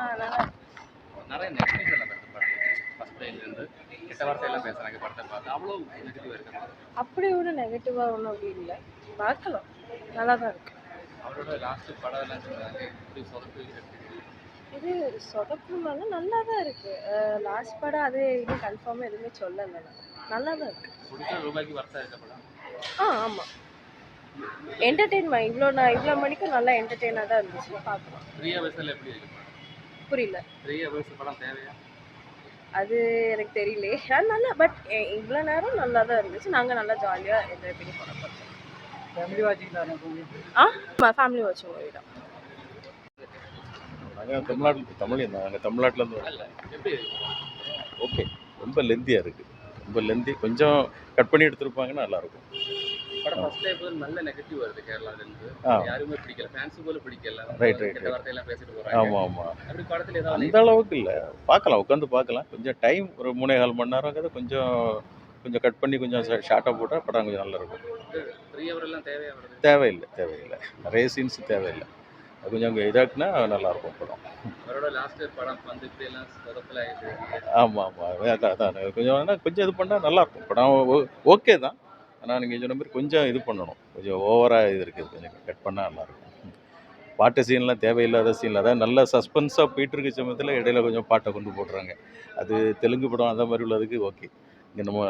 நல்லா நிறைய நெகட்டிவ்ஸ் எல்லாம் வருது படத்துக்கு. ஃபர்ஸ்ட் டைம்லேருந்து கெட்ட வார்த்தையெல்லாம் பேசுகிறாங்க படத்தை பார்த்து. அவ்வளோ நெகட்டிவ் இருக்குது. அப்படி ஒரு நெகட்டிவாக ஒன்றும் அப்படி இல்லை, பார்க்கலாம், நல்லா தான் இருக்கு. அவரோட லாஸ்ட் படம் எல்லாம் சொல்கிறாங்க இப்படி சொதப்பு இது சொதப்புனால நல்லா தான் இருக்கு. லாஸ்ட் படம் அது இது கன்ஃபார்மாக எதுவுமே சொல்லலை, நல்லா தான் இருக்கு. கொடுக்குற ரூபாய்க்கு வர்த்தா இருக்க படம். ஆமாம், இவ்வளோ மணிக்கு நல்லா என்டர்டெயினாக தான் இருந்துச்சு, பார்க்கலாம். 3 ஹவர்ஸில் எப்படி இருக்கு படம்? புரியல. 3 ஹவர்ஸ் படம் தேவையா? அது எனக்கு தெரியலையே. நல்லா, பட் இவ்வளோ நேரம் நல்லா தான் இருந்துச்சு. நாங்கள் நல்லா ஜாலியாக என்ஜாய் பண்ணி படம் பார்த்தோம். ஃபேமிலி வாட்சிங் தான் ஃபேமிலி வாட்சிங் மூவி தான். நாங்கள் நாங்கள் தமிழ்நாட்டிலேருந்து இல்லை எப்படி இருக்கு? ஓகே, ரொம்ப லெந்தியாக இருக்குது, ரொம்ப லெந்தி. கொஞ்சம் கட் பண்ணி எடுத்துருப்பாங்கன்னா நல்லாயிருக்கும். படம் ஃபர்ஸ்ட் டைம் போது நல்ல நெகட்டிவ் வருது கேரளாவிலேருந்து. யாருமே பிடிக்கல, ஃபேன்ஸு போல பிடிக்கல. ரைட் கெட்ட வார்த்தையெல்லாம் பேசிட்டு போகிறாங்க. ஆமாம் ஆமாம், அப்படி படத்தில் ஏதாவது அந்த அளவுக்கு இல்லை, பார்க்கலாம், உட்காந்து பார்க்கலாம். கொஞ்சம் டைம் ஒரு 3.25 மணி நேரங்கிறது கொஞ்சம் கட் பண்ணி கொஞ்சம் ஷார்ட்டாக போட்டால் படம் கொஞ்சம் நல்லாயிருக்கும். 3 ஹவர் எல்லாம் தேவையா வருது? தேவையில்லை, நிறைய சீன்ஸ் தேவையில்லை. அது கொஞ்சம் இதாக்குனா நல்லாயிருக்கும் படம். அவரோட லாஸ்ட் படம் வந்து இப்படி எல்லாம் சொதப்பல் ஆகிடுது. ஆமாம் அதான் கொஞ்சம் இது பண்ணால் நல்லாயிருக்கும் படம். ஓகே தான், ஆனால் நீங்கள் சொன்ன மாதிரி கொஞ்சம் இது பண்ணணும், கொஞ்சம் ஓவராக இது இருக்குது, கொஞ்சம் கட் பண்ணால் நல்லாயிருக்கும். பாட்டு சீன்லாம் தேவையில்லாத சீனில், அதான் நல்ல சஸ்பென்ஸாக போயிட்டுருக்க சமயத்தில் இடையில கொஞ்சம் பாட்டை கொண்டு போட்டுறாங்க. அது தெலுங்கு படம் அந்த மாதிரி உள்ளதுக்கு ஓகே. இங்கே நம்ம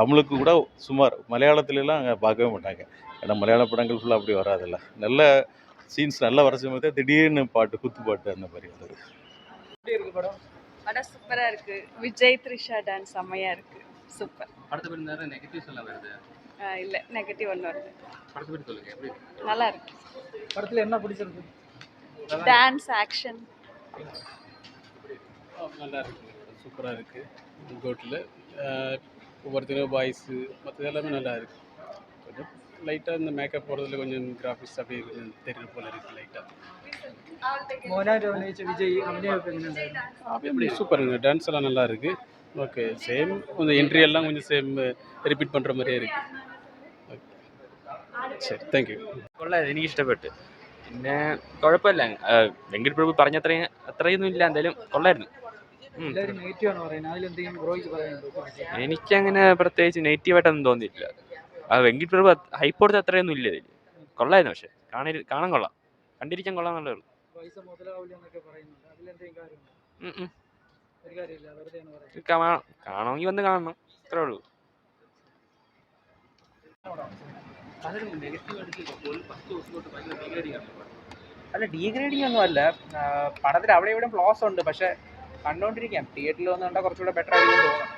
தமிழுக்கு கூட சுமார், மலையாளத்துலலாம் அங்கே பார்க்கவே மாட்டாங்க. ஏன்னா மலையாள படங்கள் ஃபுல்லாக அப்படி வராதில்ல. நல்ல சீன்ஸ் நல்லா வர சமயத்தை திடீர்னு குத்து பாட்டு அந்த மாதிரி வருது. எப்படி இருக்கு படம்? படம் சூப்பராக இருக்குது. விஜய் த்ரிஷா டான்ஸ் செம்மையாக இருக்குது, சூப்பர். படத்தை பற்றி நிறைய நெகட்டிவ்ஸ் எல்லாம் வருது. இல்லை, நெகட்டிவ் ஒன்று வருது. படத்தை பற்றி சொல்லுங்கள், எப்படி இருக்கு? நல்லா இருக்கு. படத்தில் என்ன பிடிச்சிருக்கு? Dance, action. நல்லா இருக்குது, சூப்பராக இருக்குது. கோட்டில் ஒவ்வொருத்தரும் வாய்ஸு மற்றது எல்லாமே நல்லா இருக்குது. கொஞ்சம் லைட்டாக இந்த மேக்கப் போடுறதுல கொஞ்சம் கிராஃபிக்ஸ் அப்படியே கொஞ்சம் தெரியுற போல இருக்குது லைட்டாக. മോഹൻലാൽ അഭിനയിച്ച വിജയ് അഭിനയമൊക്കെ എങ്ങനെയുണ്ടായിരുന്നു? அப்படி சூப்பருங்க, டான்ஸ் எல்லாம் நல்லா இருக்குது. ஓகே, சேம் இந்த என்ட்ரி எல்லாம் கொஞ்சம் சேம் ரிப்பீட் பண்ணுற மாதிரியே இருக்குது. ഓക്കെ ശരി, താങ്ക് യു. കൊള്ളാം, എനിക്കിഷ്ടപ്പെട്ടു. പിന്നെ കുഴപ്പമില്ല, വെങ്കട് പ്രഭു പറഞ്ഞ അത്രയൊന്നും ഇല്ല, എന്തായാലും കൊള്ളായിരുന്നു. എല്ലാവരും നെഗറ്റീവ് ആണ് പറയുന്നത്, അതിലെന്തെങ്കിലും ബ്രോയ്ക്ക് പറയാനുണ്ടോ? എനിക്കങ്ങനെ പ്രത്യേകിച്ച് നെഗറ്റീവായിട്ടൊന്നും തോന്നിയിട്ടില്ല. വെങ്കട് പ്രഭു ഹൈപ്പ് കൊടുത്ത അത്രയൊന്നും ഇല്ല ഇതിൽ. കൊള്ളായിരുന്നു, പക്ഷേ കാണാൻ കൊള്ളാം, കണ്ടിരിക്കാൻ കൊള്ളാം എന്നുള്ളേ ഉള്ളൂ. പൈസ മുതലാവില്ല എന്നൊക്കെ പറയുന്നുണ്ട്, അതിലെന്തെങ്കിലും കാര്യമുണ്ടോ? ഒരു കാര്യമില്ല, വെറുതെയാണ് പറയുന്നത്. കാണണമെങ്കിൽ വന്ന് കാണണം, അത്രേ ഉള്ളൂ. അതിന് നെഗറ്റീവ് അടിച്ചില്ല, 10 ദിവസം തൊട്ട് ഭയങ്കര ഡീഗ്രേഡിംഗ് ആണ് പടം. അല്ല, ഡീഗ്രേഡിംഗ് ഒന്നും അല്ല. പടത്തിൽ അവിടെ ഇവിടെ ഫ്ലോസ് ഉണ്ട്, പക്ഷെ കണ്ടുകൊണ്ടിരിക്കാം. തിയേറ്ററിൽ വന്ന് കണ്ടാൽ കുറച്ചുകൂടെ ബെറ്റർ ആയിരിക്കും തോന്നുന്നു.